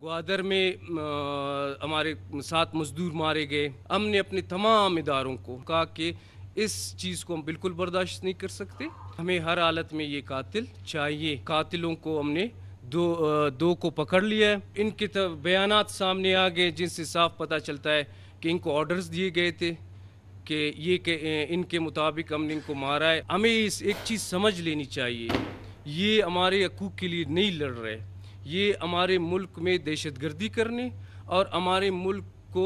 ग्वादर में हमारे 7 मजदूर मारे गए। हमने अपने तमाम इदारों को कहा कि इस चीज़ को हम बिल्कुल बर्दाश्त नहीं कर सकते, हमें हर हालत में ये कातिल चाहिए। कातिलों को हमने दो को पकड़ लिया है। इनके बयानात सामने आ गए जिनसे साफ पता चलता है कि इनको ऑर्डर्स दिए गए थे कि इनके मुताबिक हमने इनको मारा है। हमें इस एक चीज़ समझ लेनी चाहिए, ये हमारे हकूक़ के लिए नहीं लड़ रहे, ये हमारे मुल्क में दहशतगर्दी करने और हमारे मुल्क को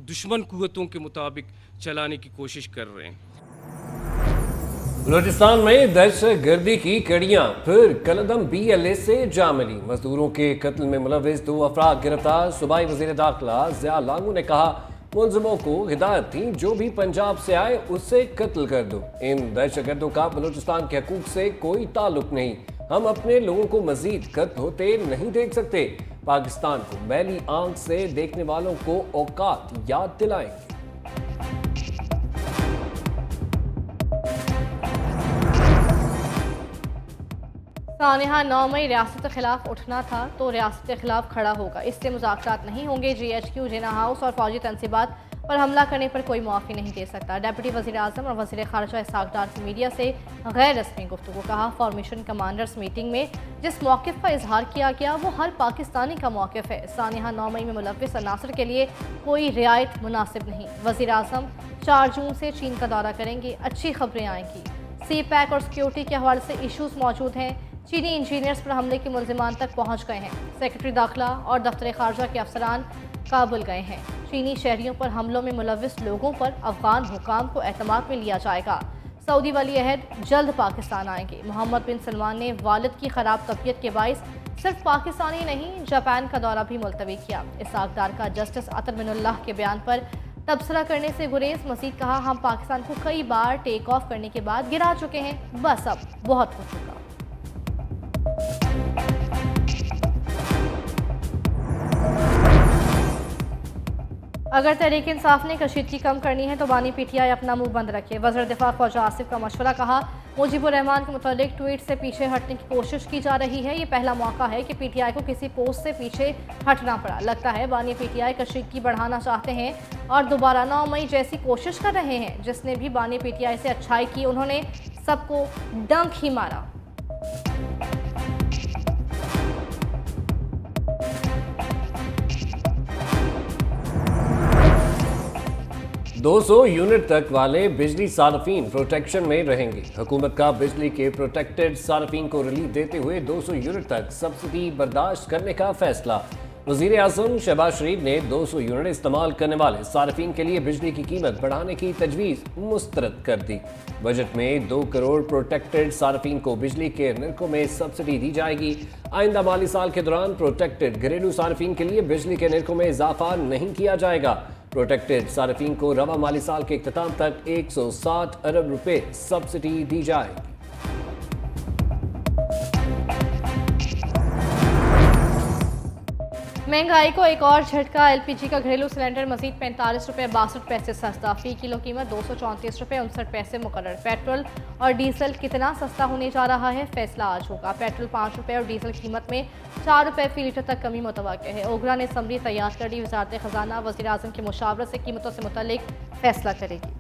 दुश्मन कुव्वतों के मुताबिक चलाने की कोशिश कर रहे हैं। बलूचिस्तान में दहशतगर्दी की कड़ियां फिर कलदम BLA से जा मिली। मजदूरों के कत्ल में मुलविस 2 अफराद गिरफ्तार। सूबाई वजीर दाखिला ज़िया लांगू ने कहा, मुलजिमों को हिदायत थी जो भी पंजाब से आए उससे कत्ल कर दो। इन दहशतगर्दों का बलूचिस्तान के हकूक से कोई ताल्लुक नहीं। हम अपने लोगों को मजीद कत्ल होते नहीं देख सकते। पाकिस्तान को मैली आंख से देखने वालों को औकात याद दिलाएंगे। सानिहा 9 मई रियासत के खिलाफ उठना था तो रियासत के खिलाफ खड़ा होगा, इससे मुज़ाकरात नहीं होंगे। GHQ, जिना हाउस और फौजी तनसीबात पर हमला करने पर कोई मुआफ़ी नहीं दे सकता। डिप्टी वज़ीर आज़म और वज़ीर ख़ारजा इसहाक़ डार की मीडिया से गैर रस्मी गुफ्तगू। कहा, फॉर्मेशन कमांडर्स मीटिंग में जिस मौक़िफ़ का इजहार किया गया वो हर पाकिस्तानी का मौक़िफ़ है। सानिहा 9 मई में मुलव्विस अनासर के लिए कोई रियायत मुनासिब नहीं। वज़ीर आज़म 4 जून से चीन का दौरा करेंगे, अच्छी खबरें आएंगी। CPEC और सिक्योरिटी के हवाले से इशूज़ मौजूद हैं। चीनी इंजीनियर्स पर हमले के मुल्जिमान तक पहुंच गए हैं। सेक्रेटरी दाखिला और दफ्तर खारजा के अफसरान काबुल गए हैं। चीनी शहरियों पर हमलों में मुलविस लोगों पर अफगान हुकाम को एतमाद में लिया जाएगा। सऊदी वली अहद जल्द पाकिस्तान आएंगे। मोहम्मद बिन सलमान ने वालिद की खराब तबीयत के बाइस सिर्फ पाकिस्तानी नहीं जापान का दौरा भी मुलतवी किया। इसहाक़ डार का जस्टिस अतर मिनुल्लाह के बयान पर तबसरा करने से गुरेज। मजीद कहा, हम पाकिस्तान को कई बार टेक ऑफ करने के बाद गिरा चुके हैं, बस अब बहुत हो चुका। अगर तहरीक इंसाफ ने कशीदगी कम करनी है तो बानी PTI अपना मुंह बंद रखे। वज़ीर दिफा ख्वाजा आसिफ का मशवरा। कहा, मुजीबुर रहमान के मुतालिक ट्वीट से पीछे हटने की कोशिश की जा रही है। ये पहला मौका है कि PTI को किसी पोस्ट से पीछे हटना पड़ा। लगता है बानी PTI कशीदगी बढ़ाना चाहते हैं और दोबारा 9 मई जैसी कोशिश कर रहे हैं। जिसने भी बानी PTI से अच्छाई की उन्होंने सबको डंक ही मारा। 200 यूनिट तक वाले बिजली सार्फिन प्रोटेक्शन में रहेंगे। हुकूमत का बिजली के प्रोटेक्टेड सार्फिन को रिलीफ देते हुए 200 यूनिट तक सब्सिडी बर्दाश्त करने का फैसला। वज़ीर आज़म शहबाज शरीफ ने 200 यूनिट इस्तेमाल करने वाले सार्फिन के लिए बिजली की कीमत बढ़ाने की तजवीज़ मुस्तरद कर दी। बजट में 2 करोड़ प्रोटेक्टेड सार्फिन को बिजली के निर्खों में सब्सिडी दी जाएगी। आइंदा माली साल के दौरान प्रोटेक्टेड घरेलू सार्फिन के लिए बिजली के निर्खों में इजाफा नहीं किया जाएगा। प्रोटेक्टेड सार्फिन को रवा माली साल के इख्तिताम तक 160 अरब रुपए सब्सिडी दी जाएगी। महंगाई को एक और झटका। LPG का घरेलू सिलेंडर मजीद 45 रुपये 62 पैसे सस्ता। फी किलो कीमत 234 रुपये 59 पैसे मुकर्रर। पेट्रोल और डीजल कितना सस्ता होने जा रहा है, फैसला आज होगा। पेट्रोल 5 रुपये और डीजल कीमत में 4 रुपये फी लीटर तक कमी मुतवक्किल है। ओगरा ने असम्बली तैयार कर ली। वज़ारत ख़जाना वज़ीर आज़म की मुशावरत से कीमतों से मुतल्लिक फैसला करेगी।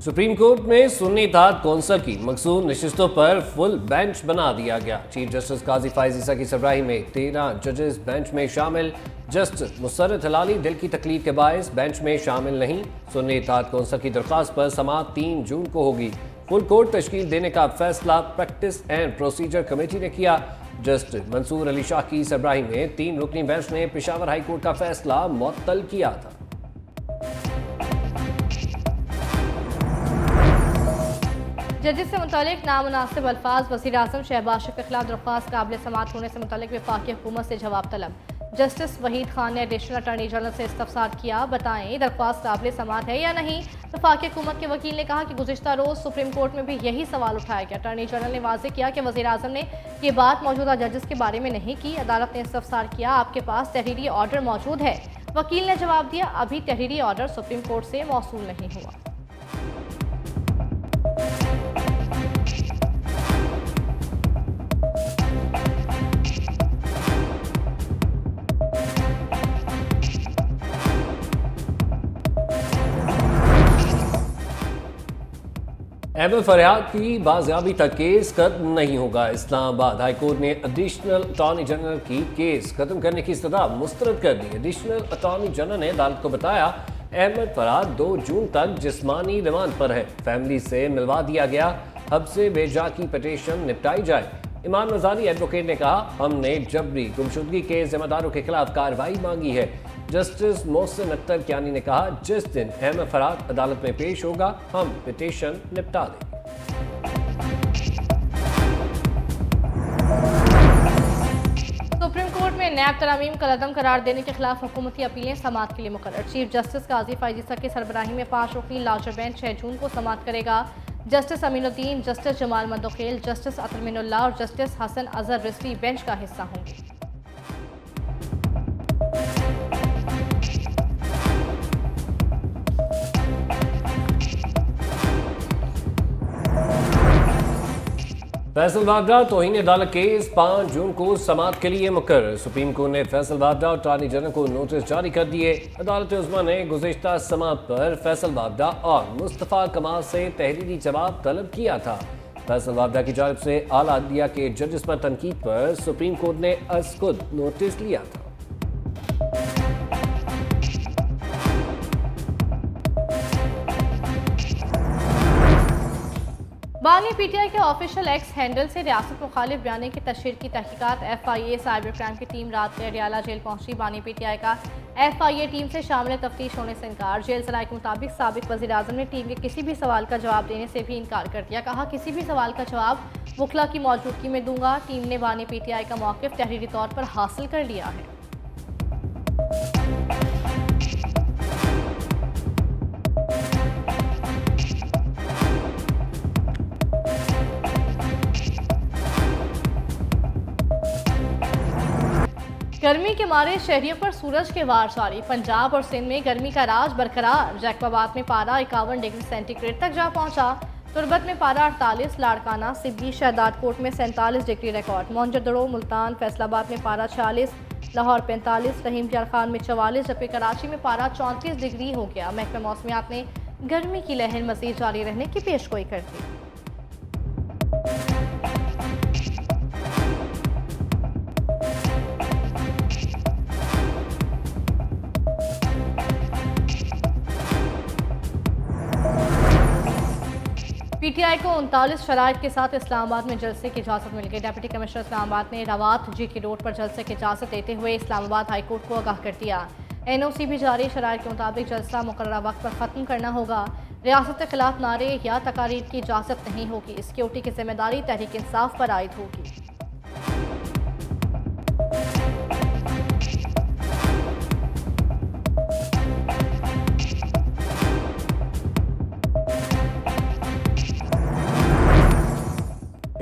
सुप्रीम कोर्ट में सुन्नी इत्तेहाद कौंसिल की मखसूस नशिस्तों पर फुल बेंच बना दिया गया। चीफ जस्टिस काजी फायज़ ईसा की सरबराही में 13 जजेस बेंच में शामिल। जस्टिस मुसर्रत हलाली दिल की तकलीफ के बायस बेंच में शामिल नहीं। सुन्नी इत्तेहाद कौंसिल की दरख्वास्त पर समाअत 3 जून को होगी। फुल कोर्ट तश्कील देने का फैसला प्रैक्टिस एंड प्रोसीजर कमेटी ने किया। जस्टिस मंसूर अली शाह की सरबराही में 3 रुकनी बेंच ने पेशावर हाई कोर्ट का फैसला मुअत्तल किया था। जजेस से मुतालिक नामुनासिब अल्फाज। वज़ीर आज़म शहबाज शरीफ के खिलाफ दरख्वास्त काबिल समाअत होने से मुतालिक वफाकी हुकूमत से जवाब तलब। जस्टिस वहीद खान ने एडिशनल अटॉर्नी जनरल से इस्तफसार किया, बताएं दरख्वास्त काबिल समाअत है या नहीं। वफाकी हुकूमत के वकील ने कहा कि गुज़िश्ता रोज़ सुप्रीम कोर्ट में भी यही सवाल उठाया गया। अटॉर्नी जनरल ने वाज़ेह किया कि वज़ीर आज़म ने ये बात मौजूदा जजेस के बारे में नहीं की। अदालत ने इस्तफसार किया, आपके पास तहरीरी ऑर्डर मौजूद है, वकील ने जवाब दिया, अभी तहरीरी ऑर्डर सुप्रीम कोर्ट से मौसूल नहीं हुआ। अहमद फरियाद की बाजियाबी तक केस खत्म नहीं होगा। इस्लामाबाद हाईकोर्ट ने एडिशनल अटॉर्नी जनरल की केस खत्म करने की इस्तदा मुस्तरद कर दी। एडिशनल अटॉर्नी जनरल ने अदालत को बताया, अहमद फरियाद 2 जून तक जिस्मानी रिमांड पर है, फैमिली से मिलवा दिया गया, अब से बेजा की पिटीशन निपटाई जाए। इमाम नजारी एडवोकेट ने कहा, हमने जबरी गुमशुदगी के जिम्मेदारों के खिलाफ कार्रवाई मांगी है। जस्टिस मोहसिन अख्तर कियानी ने कहा, जिस दिन अहमद फरियाद अदालत में पेश होगा, हम पिटीशन निपटा देंगे। सुप्रीम कोर्ट में नैब तरामीम का कलअदम करार देने के खिलाफ हुकूमती अपीलें समाअत के लिए मुकर्रर। चीफ जस्टिस काजी फायजीसा की सरबराही में 5 वकील लार्जर बेंच 6 जून को समाअत करेगा। Justice Aminuddin, justice Jamal Mandokhail, justice Athar Minallah और जस्टिस हसन अजहर रिजवी बेंच का हिस्सा होंगे। फैसल वाड्रा तौहीन अदालत केस 5 जून को समाअत के लिए मुकर्रर। सुप्रीम कोर्ट ने फैसल वाड्रा और अटॉर्नी जनरल को नोटिस जारी कर दिए। अदालत उज़्मा ने गुज़िश्ता समाअत पर फैसल वाड्रा और मुस्तफ़ा कमाल से तहरीरी जवाब तलब किया था। फैसल वाड्रा की जानिब से आला अदलिया के जजेस पर तनकीद पर सुप्रीम कोर्ट ने अज़ खुद नोटिस लिया था। बानी पीटीआई के ऑफिशियल एक्स हैंडल से रियासत मुखालिफ बयानी की तशहीर की तहकीकात। FIA साइबर क्राइम की टीम रात में अडियाला जेल पहुंची। बानी पीटीआई का FIA टीम से शामिल तफ्तीश होने से इनकार। जेल सराय के मुताबिक साबिक वज़ीर आज़म ने टीम के किसी भी सवाल का जवाब देने से भी इनकार कर दिया। कहा, किसी भी सवाल का जवाब वकला की मौजूदगी में दूंगा। टीम ने बानी पीटीआई का मौक़िफ़ तहरीरी तौर पर हासिल कर लिया है। गर्मी के मारे शहरियों पर सूरज के वार जारी। पंजाब और सिंध में गर्मी का राज बरकरार। जैकबाबाद में पारा 51 डिग्री सेंटीग्रेड तक जा पहुंचा। तुरबत में पारा 48, लाड़काना, सिब्बी, शहदादकोट में 47 डिग्री रिकॉर्ड। मोहनजोदड़ो, मुल्तान, फैसलाबाद में पारा 46, लाहौर 45, रहीम यार खान में 44, जबकि कराची में पारा 34 डिग्री हो गया। महकमा मौसमियात ने गर्मी की लहर मज़ीद जारी रहने की पेशगोई कर दी। पीटीआई को 39 शराइत के साथ इस्लामाबाद में जलसे की इजाज़त मिल गई। डिप्टी कमिश्नर इस्लामाबाद ने रवात GK रोड पर जलसे की इजाज़त देते हुए इस्लामाबाद हाई कोर्ट को आगाह कर दिया। NOC भी जारी। शराइत के मुताबिक जलसा मुकर्ररा वक्त पर ख़त्म करना होगा। रियासत के खिलाफ नारे या तकारीर की इजाज़त नहीं होगी। सिक्योरिटी की जिम्मेदारी तहरीक इंसाफ पर आयद होगी।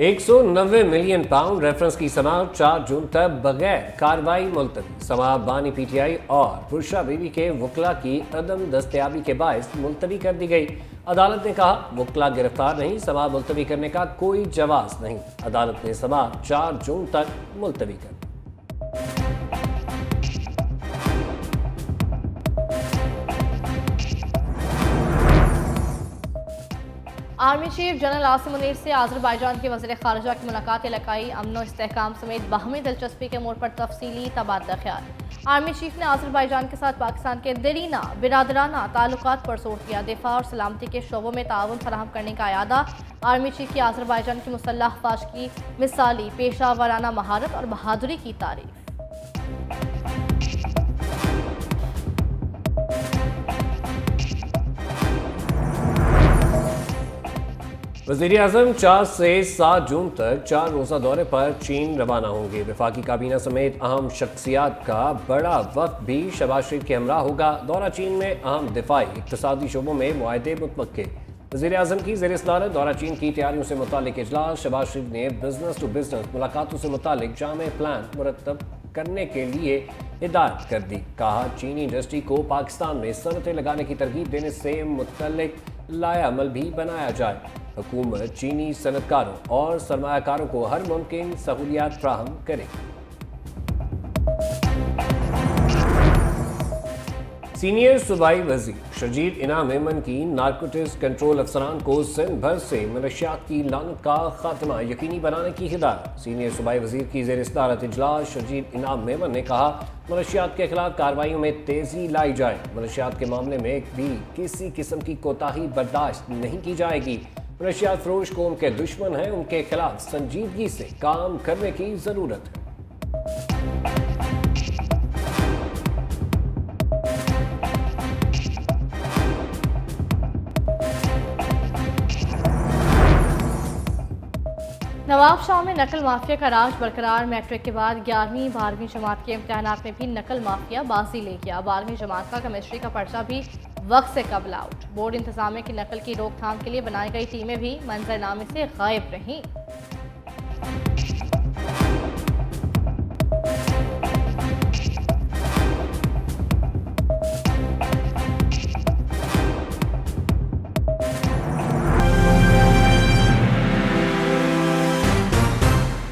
£190 मिलियन रेफरेंस की समाअत 4 जून तक बगैर कार्रवाई मुलतवी। समाअत बानी पीटीआई और पुरशा बीवी के वकला की अदम दस्तयाबी के बायस मुलतवी कर दी गई। अदालत ने कहा, वकला गिरफ्तार नहीं, समाअत मुलतवी करने का कोई जवाज नहीं। अदालत ने समाअत 4 जून तक मुलतवी कर दी। Army chief general Asim Munir से आज़रबाईजान के वज़ीर ख़ारिजा की मुलाकात इलाकाई अमन व इस्तेहकाम समेत बाहमी दिलचस्पी के मोड़ पर तफसीली तबादला ख्याल। आर्मी चीफ ने आज़रबाईजान के साथ पाकिस्तान के दरीना बिरादराना ताल्लुकात पर जोर दिया। दिफा और सलामती के शोबों में ताउन फराहम करने का अयादा। आर्मी चीफ की आज़रबाईजान की मुसल्लह अफ़वाज की मिसाली पेशा वाराना महारत और बहादुरी की तारीफ। वज़ीर-ए-आज़म 4 से 7 जून तक 4 रोज़ा दौरे पर चीन रवाना होंगे। वफाकी काबीना समेत अहम शख्सियात का बड़ा वक्त भी शहबाज शरीफ के हमरा होगा। दौरा चीन में अहम दिफाई इक़्तिसादी शोबों में मुआहदे मुतवक्के। वज़ीर-ए-आज़म की ज़ेर सदारत दौरा चीन की तैयारियों से मुतालिक इजलास। शहबाज शरीफ ने बिजनेस टू बिजनेस मुलाकातों से मुतालिक जामे प्लान मुरतब करने के लिए हिदायत कर दी। कहा, चीनी इंडस्ट्री को पाकिस्तान में सनतें लगाने की तरगीब देने से मुतल्लिक लाएअमल भी बनाया जाए। हुकूमत चीनी सनतकारों और सरमायाकारों को हर मुमकिन सहूलियात फ्राहम करे। सीनियर सूबाई वजीर शरजील इनाम मेमन की नारकोटिक्स कंट्रोल अफसरान को सिंध भर से मनशियात की लानत का खात्मा यकीनी बनाने की हिदायत। सीनियर सूबाई वजीर की ज़ेर सदारत इजलास शरजील इनाम मेमन ने कहा, मनशियात के खिलाफ कार्रवाइयों में तेजी लाई जाए। मनशियात के मामले में भी किसी किस्म की कोताही बर्दाश्त नहीं की जाएगी। मनशियात फरोश को उनके दुश्मन हैं, उनके खिलाफ संजीदगी से काम करने की जरूरत है। नवाबशाह में नकल माफिया का राज बरकरार। मैट्रिक के बाद 11वीं 12वीं जमात के इम्तहानात में भी नकल माफिया बाजी ले गया। 12वीं जमात का केमिस्ट्री का पर्चा भी वक्त से कबल आउट। बोर्ड इंतजामिया की नकल की रोकथाम के लिए बनाई गई टीमें भी मंजरनामे से गायब रहीं।